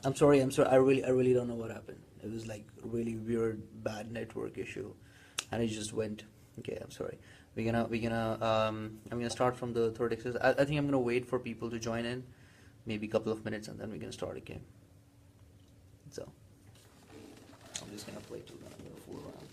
I'm sorry. I'm sorry. I really don't know what happened. It was like really weird, bad network issue, and it just went. Okay, I'm sorry. I'm gonna start from the third exercise. I think I'm gonna wait for people to join in, maybe a couple of minutes, and then we're gonna start again. So I'm just gonna play to the full round.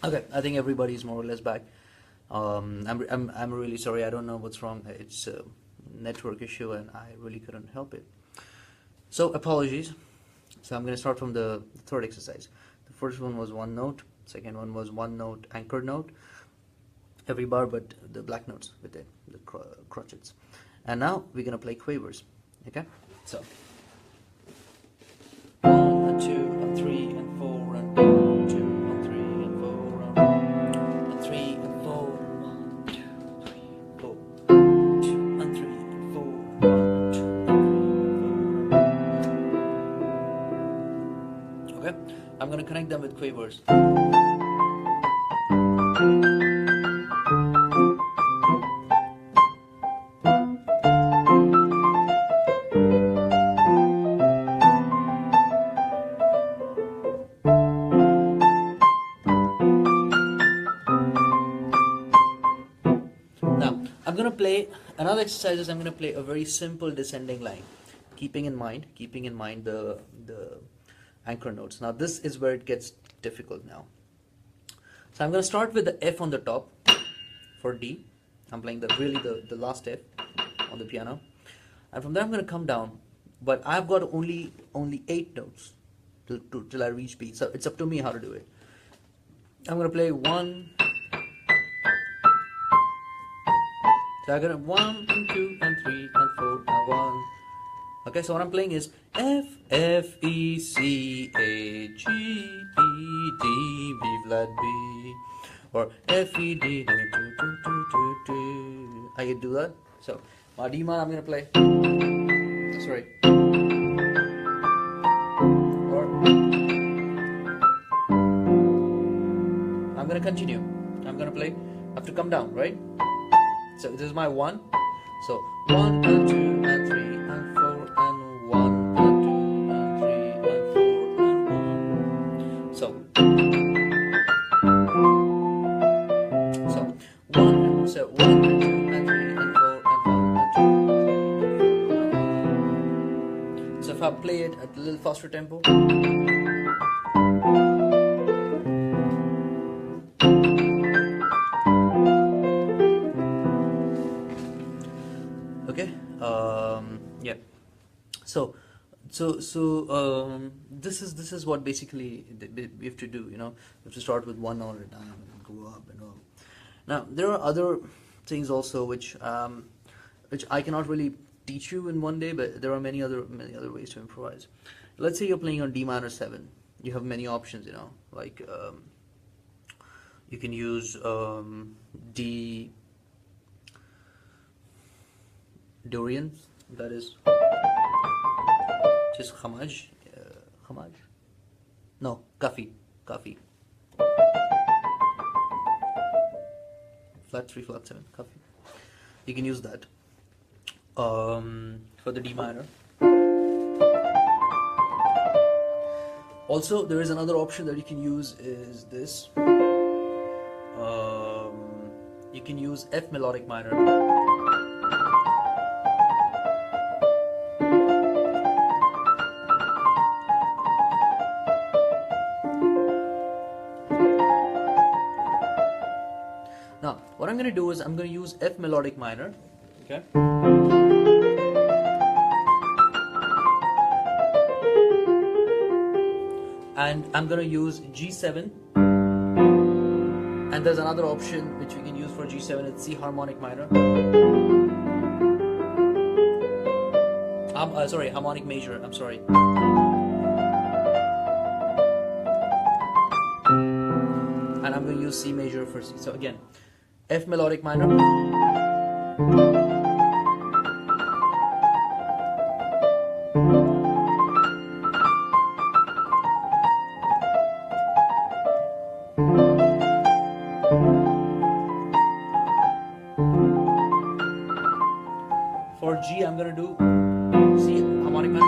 Okay, I think everybody's more or less back. I'm really sorry. I don't know what's wrong. It's a network issue, and I really couldn't help it. So apologies. So I'm going to start from the third exercise. The first one was one note. Second one was one note, anchored note. Every bar, but the black notes with the crotchets. And now we're going to play quavers. Okay. So 1 and 2 and 3 and 4 and 1, 2 and 3 and 4 and 3 and 4, 1, 2, 3, 4, 2 and 3 and 4, 1 and 2 and 3 and 4. Okay, I'm gonna connect them with quavers. I'm going to play another exercise is I'm going to play a very simple descending line, keeping in mind the anchor notes. Now this is where it gets difficult now. So I'm going to start with the F on the top for D. I'm playing the last F on the piano, and from there I'm going to come down, but I've got only 8 notes till I reach B. So it's up to me how to do it. I'm going to play 1. So I got 1 and 2 and 3 and 4 and 1. Okay, so what I'm playing is F, F, E, C, A, G, E, D, B flat B, or F, E, D, D, do, do, do, do, do. I can do that. So my D minor I'm gonna play. Sorry. Or I'm gonna continue. I'm gonna play. I have to come down, right? So this is my 1. So 1 and 2 and 3 and 4 and 1 and 2 and 3 and 4 and 1. So 1 and 2 and 3 and 4 and 1 and 2 and 3 and 4. So if I play it at a little faster tempo. Okay, yeah. So this is what basically we have to do. You know, we have to start with 1 note at a time and go up and all. Now there are other things also which I cannot really teach you in one day, but there are many other ways to improvise. Let's say you're playing on D minor 7. You have many options. You know, like you can use D. Durian, that is just khamaj, no, kafi, flat 3, flat 7, kafi. You can use that for the D minor. Also, there is another option that you can use is this. You can use F melodic minor. to do is I'm going to use F melodic minor, okay? And I'm going to use G7, and there's another option which we can use for G7, it's C harmonic minor. Sorry, harmonic major, I'm sorry. And I'm going to use C major for C. So again, F melodic minor, for G I'm going to do C harmonic minor,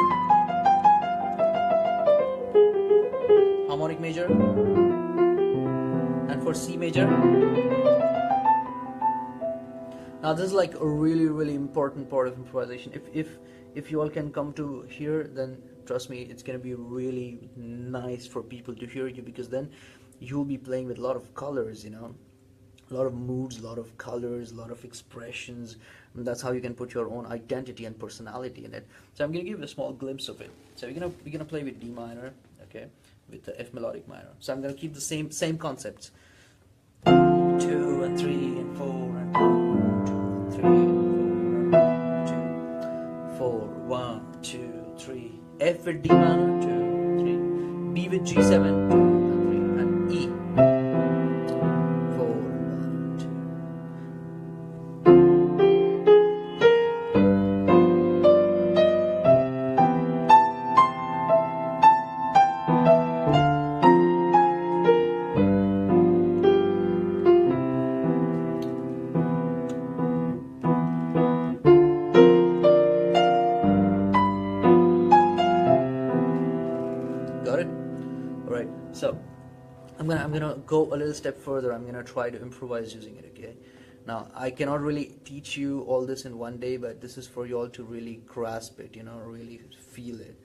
harmonic major, and for C major. Now this is like a really important part of improvisation. If you all can come to here, then trust me, it's gonna be really nice for people to hear you, because then you'll be playing with a lot of colors, you know, a lot of moods, a lot of colors, a lot of expressions, and that's how you can put your own identity and personality in it. So I'm gonna give you a small glimpse of it. So we're gonna play with D minor, okay, with the F melodic minor. So I'm gonna keep the same concepts. 2 and 3 and 4 and 1, 2 and 3 and 4 and 1, 2, 4, 1, 2, 3. F with D minor, 2, 3. B with G7, 2 and 3, and E. 4 and 1, 2. Got it? Alright, so I'm gonna go a little step further. I'm gonna try to improvise using it, okay? Now I cannot really teach you all this in one day, but this is for you all to really grasp it, you know, really feel it,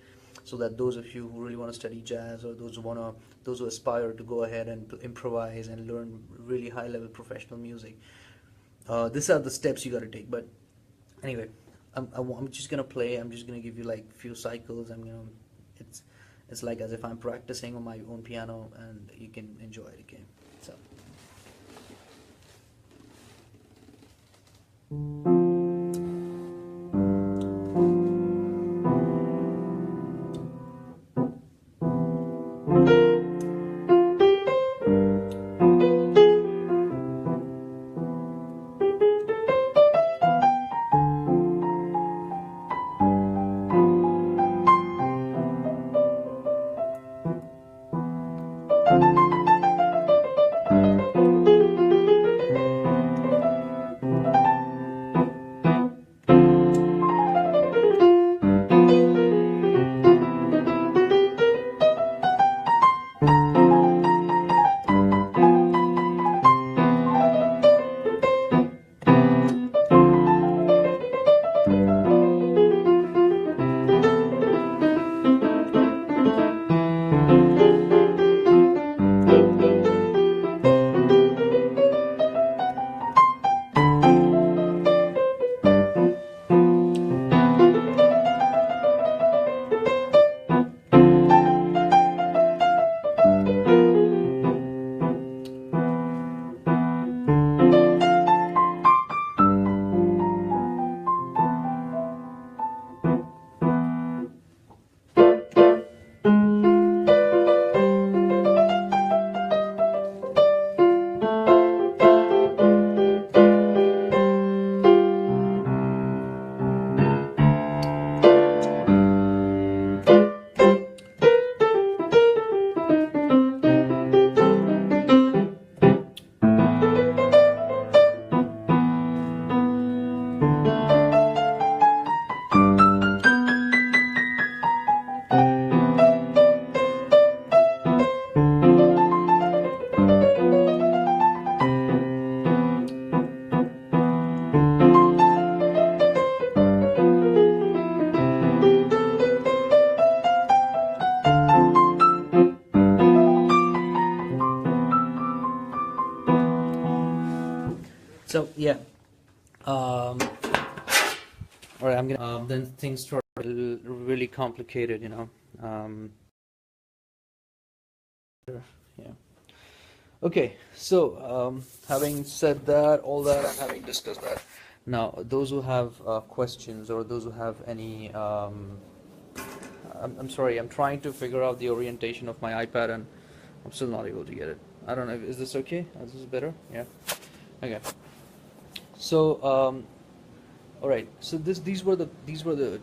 so that those of you who really want to study jazz, or those who aspire to go ahead and improvise and learn really high level professional music, these are the steps you got to take. But anyway, I'm just gonna play. I'm just gonna give you like few cycles. It's like as if I'm practicing on my own piano, and you can enjoy it, okay? So. Um, all right, I'm gonna. Then things start really complicated, you know. Yeah. Okay. So, having said that, all that, and having discussed that, now those who have questions or those who have any, I'm sorry, I'm trying to figure out the orientation of my iPad, and I'm still not able to get it. I don't know. Is this okay? Is this better? Yeah. Okay. So, all right. So these were the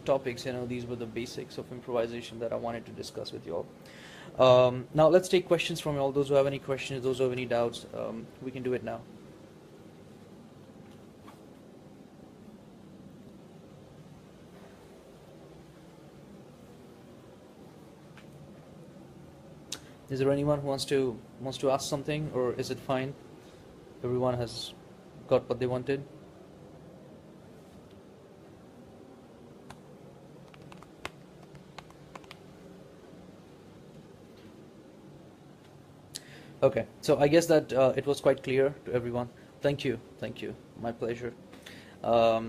topics. You know, these were the basics of improvisation that I wanted to discuss with you all. Now let's take questions from all those who have any questions, those who have any doubts. We can do it now. Is there anyone who wants to ask something, or is it fine? Everyone has got what they wanted. Okay, so I guess that it was quite clear to everyone. Thank you, my pleasure. I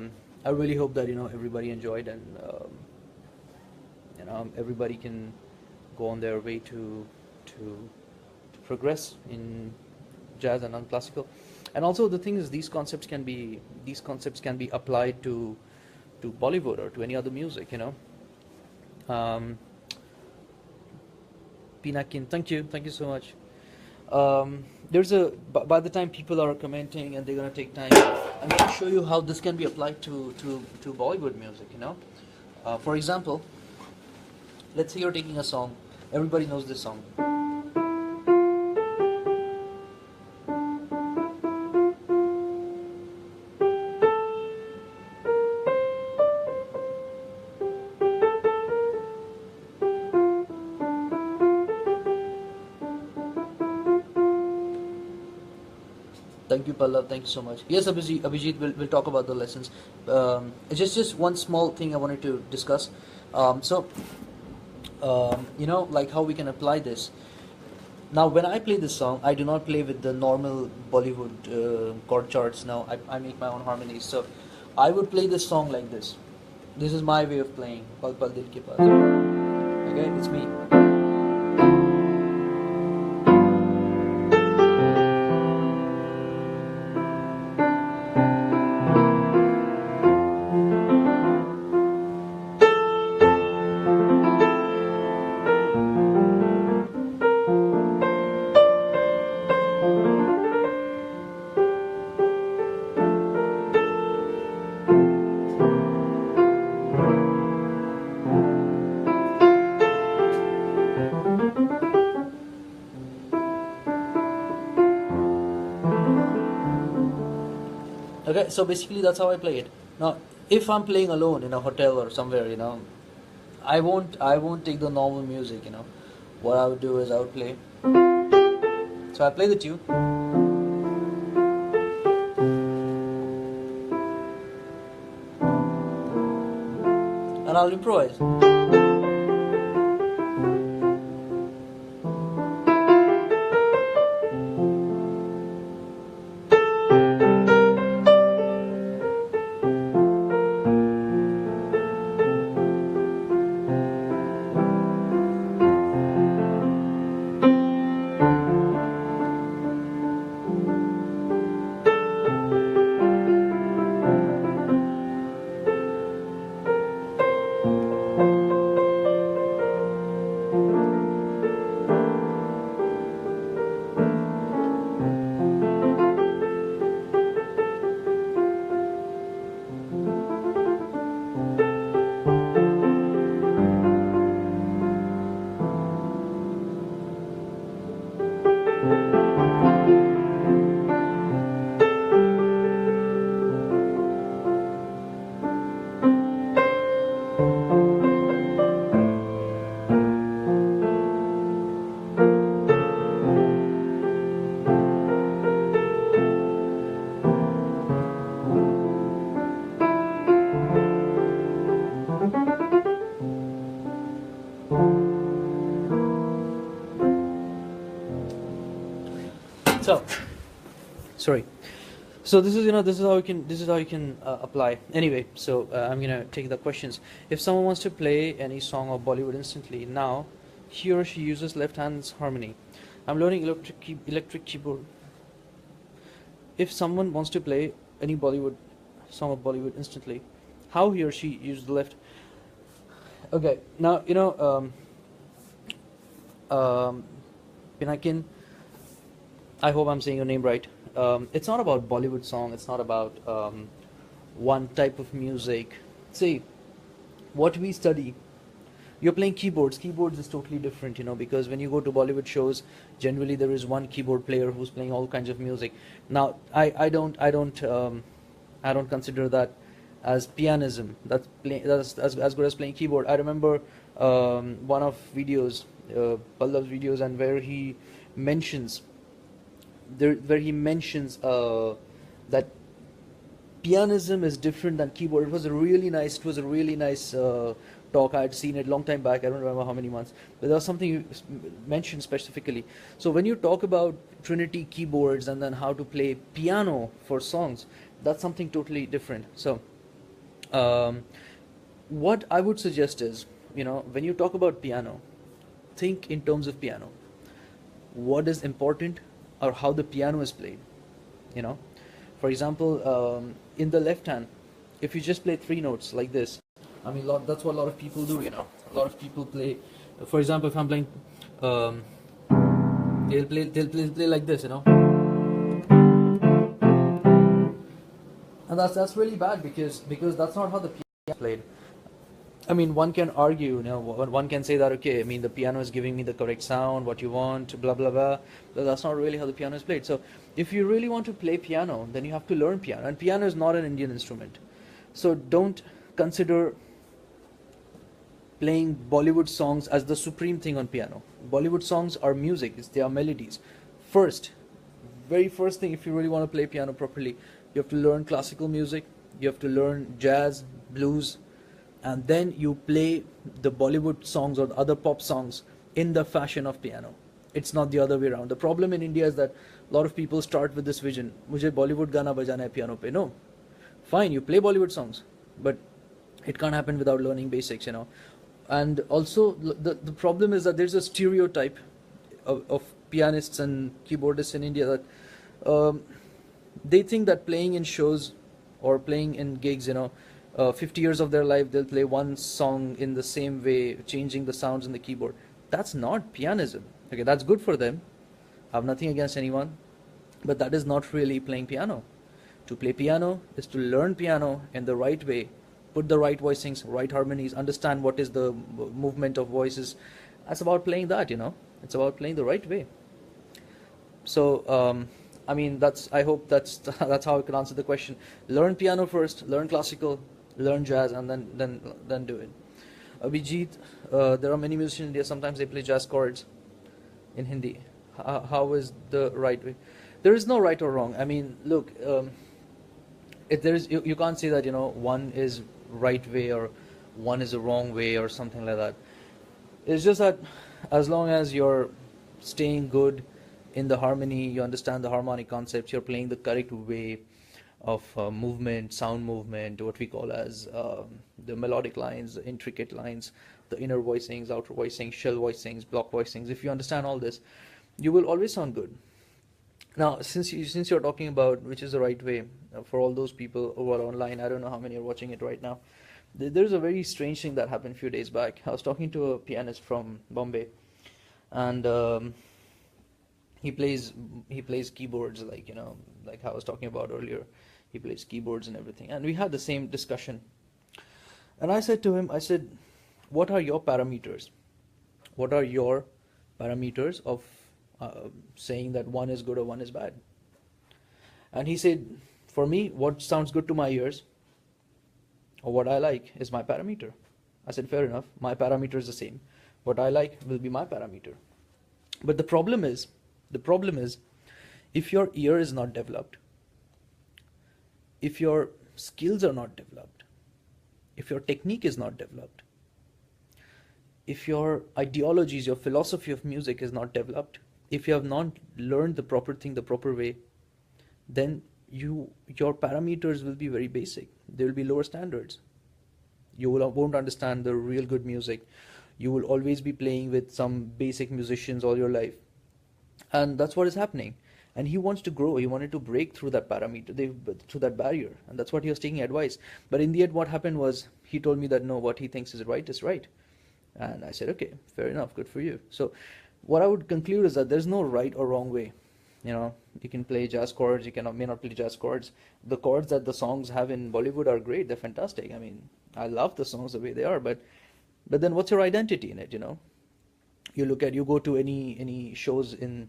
really hope that everybody enjoyed, and everybody can go on their way to progress in jazz and non-classical. And also the thing is, these concepts can be applied to Bollywood or to any other music. Pinakin, thank you so much. There's by the time people are commenting and they're gonna take time, I'm gonna show you how this can be applied to Bollywood music. For example, let's say you're taking a song. Everybody knows this song. Thank you, Pallav. Thank you so much. Yes, Abhijit will talk about the lessons. It's just one small thing I wanted to discuss. Like how we can apply this. Now, when I play this song, I do not play with the normal Bollywood chord charts. Now, I make my own harmonies. So, I would play this song like this. This is my way of playing. Pal Pal Dil Ke Paas. Okay, it's me. Okay, so basically that's how I play it. Now, if I'm playing alone in a hotel or somewhere, I won't take the normal music. What I would do is I would play. So I play the tune. And I'll improvise. So, sorry. So this is, this is how you can apply. Anyway, so I'm gonna take the questions. If someone wants to play any song of Bollywood instantly now, he or she uses left hand's harmony. I'm learning electric keyboard. If someone wants to play any Bollywood song of Bollywood instantly, how he or she uses the left. Okay, now Pinakin, I hope I'm saying your name right. It's not about Bollywood song. It's not about one type of music. See, what we study. You're playing keyboards. Keyboards is totally different, because when you go to Bollywood shows, generally there is one keyboard player who's playing all kinds of music. Now, I don't consider that as pianism. That's as good as playing keyboard. I remember one of videos, Pallav's videos, and where he mentions that pianism is different than keyboard. It was a really nice talk. I had seen it long time back. I don't remember how many months, but there was something you mentioned specifically. So when you talk about Trinity keyboards and then how to play piano for songs, that's something totally different. So what I would suggest is, when you talk about piano, think in terms of piano. What is important, or how the piano is played. For example, in the left hand, if you just play three notes like this, I mean, that's what a lot of people do. A lot of people play. For example, if I'm playing, they'll play like this, and that's really bad because that's not how the piano is played. I mean, one can argue, one can say that, okay, I mean, the piano is giving me the correct sound, what you want, blah, blah, blah. But that's not really how the piano is played. So if you really want to play piano, then you have to learn piano. And piano is not an Indian instrument. So don't consider playing Bollywood songs as the supreme thing on piano. Bollywood songs are music, they are melodies. Very first thing, if you really want to play piano properly, you have to learn classical music, you have to learn jazz, blues, and then you play the Bollywood songs or the other pop songs in the fashion of piano. It's not the other way around. The problem in India is that a lot of people start with this vision, mujhe Bollywood gana bajana hai piano pe. No, fine, you play Bollywood songs, but it can't happen without learning basics, And also the problem is that there's a stereotype of pianists and keyboardists in India that they think that playing in shows or playing in gigs, 50 years of their life, they'll play one song in the same way, changing the sounds in the keyboard. That's not pianism. Okay, that's good for them. I have nothing against anyone, but that is not really playing piano. To play piano is to learn piano in the right way, put the right voicings, right harmonies, understand what is the movement of voices. That's about playing that, It's about playing the right way. So, I mean, I hope that's how I can answer the question. Learn piano first, learn classical, learn jazz, and then do it. Abhijit, there are many musicians in India. Sometimes they play jazz chords in Hindi. How is the right way? There is no right or wrong. I mean, look, you can't say that one is right way or one is a wrong way or something like that. It's just that as long as you're staying good in the harmony, you understand the harmonic concepts, you're playing the correct way of movement, sound movement, what we call as the melodic lines, the intricate lines, the inner voicings, outer voicings, shell voicings, block voicings. If you understand all this, you will always sound good. Now, since you're talking about which is the right way, for all those people who are online, I don't know how many are watching it right now. There's a very strange thing that happened a few days back. I was talking to a pianist from Bombay, and he plays keyboards, like I was talking about earlier. He plays keyboards and everything, and we had the same discussion. And I said to him, what are your parameters? What are your parameters of saying that one is good or one is bad? And he said, for me, what sounds good to my ears or what I like is my parameter. I said, fair enough, my parameter is the same. What I like will be my parameter. But the problem is, if your ear is not developed, if your skills are not developed, if your technique is not developed, if your ideologies, your philosophy of music is not developed, if you have not learned the proper thing the proper way, then your parameters will be very basic. There will be lower standards. Won't understand the real good music. You will always be playing with some basic musicians all your life, and that's what is happening. And he wants to grow. He wanted to break through that through that barrier, and that's what he was taking advice. But in the end, what happened was he told me that no, what he thinks is right, and I said, okay, fair enough, good for you. So, what I would conclude is that there's no right or wrong way. You can play jazz chords. You may not play jazz chords. The chords that the songs have in Bollywood are great. They're fantastic. I mean, I love the songs the way they are. But then, what's your identity in it? You go to any shows in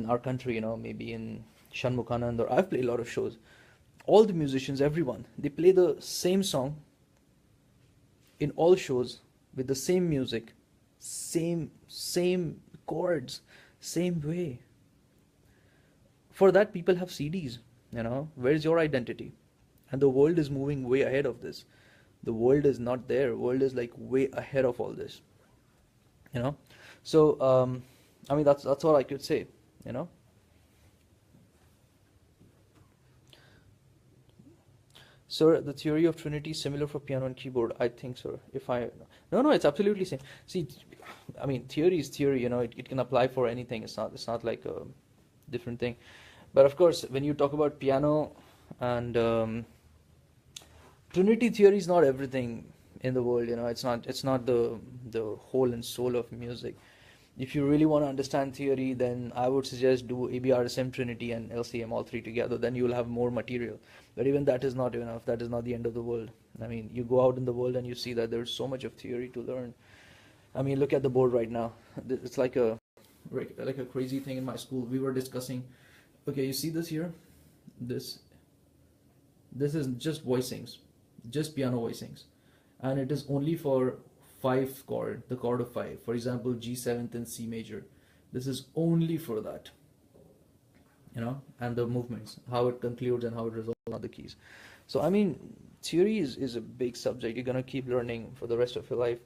our country. Maybe in Shanmukhanand, or I've played a lot of shows. All the musicians, everyone, they play the same song in all shows with the same music, same chords, same way. For that, people have CDs. Where's your identity? And the world is moving way ahead of this. The world is not there. The world is like way ahead of all this. So I mean, that's all I could say. Sir, the theory of Trinity is similar for piano and keyboard. I think, sir. No, it's absolutely same. See, I mean, theory is theory. It can apply for anything. It's not like a different thing. But of course, when you talk about piano and Trinity theory is not everything in the world. It's not the whole and soul of music. If you really want to understand theory, then I would suggest do ABRSM, Trinity, and LCM, all three together. Then you will have more material. But even that is not enough. That is not the end of the world. I mean, you go out in the world and you see that there's so much of theory to learn. I mean, look at the board right now. It's like a crazy thing in my school. We were discussing. Okay, you see this here? This is just voicings, just piano voicings, and it is only for the chord of 5. For example, G7 and C major. This is only for that. And the movements, how it concludes and how it resolves on the keys. So I mean, theory is a big subject. You're gonna keep learning for the rest of your life.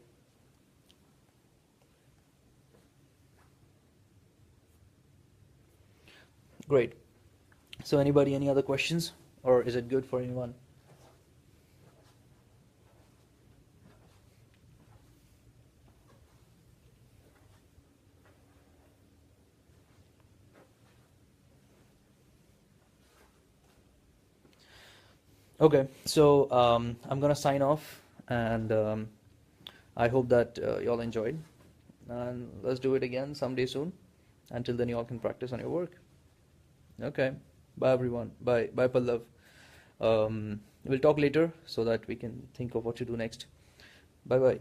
Great. So anybody, any other questions, or is it good for anyone? Okay, so I'm gonna sign off, and I hope that y'all enjoyed, and let's do it again someday soon. Until then, y'all can practice on your work. Okay, bye everyone. Bye Pallav. We'll talk later so that we can think of what to do next. Bye bye.